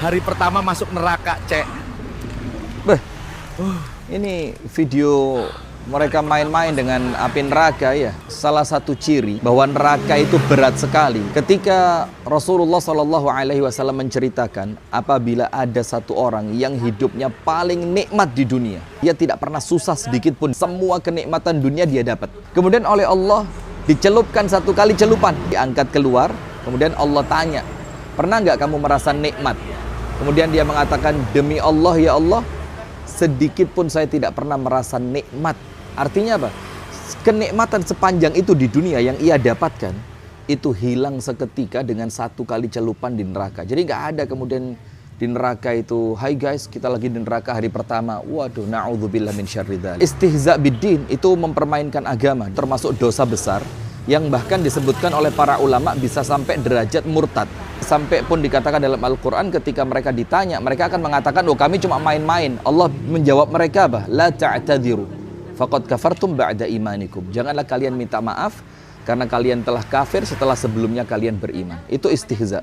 Hari pertama masuk neraka, Cek. Beh, ini video mereka main-main dengan api neraka ya. Salah satu ciri bahwa neraka itu berat sekali. Ketika Rasulullah SAW menceritakan apabila ada satu orang yang hidupnya paling nikmat di dunia, dia tidak pernah susah sedikit pun, semua kenikmatan dunia dia dapat. Kemudian oleh Allah dicelupkan satu kali celupan, diangkat keluar. Kemudian Allah tanya, pernah nggak kamu merasa nikmat? Kemudian dia mengatakan, demi Allah ya Allah, sedikit pun saya tidak pernah merasa nikmat. Artinya apa? Kenikmatan sepanjang itu di dunia yang ia dapatkan, itu hilang seketika dengan satu kali celupan di neraka. Jadi nggak ada kemudian di neraka itu, hai guys, kita lagi di neraka hari pertama. Waduh, na'udzubillah min syarri dzalik. Istihza biddin itu mempermainkan agama, termasuk dosa besar yang bahkan disebutkan oleh para ulama bisa sampai derajat murtad. Sampai pun dikatakan dalam Al-Quran ketika mereka ditanya, mereka akan mengatakan, oh kami cuma main-main. Allah menjawab mereka apa? La ta'tadiru faqad kafartum ba'da imanikum. Janganlah kalian minta maaf karena kalian telah kafir setelah sebelumnya kalian beriman. Itu istihza.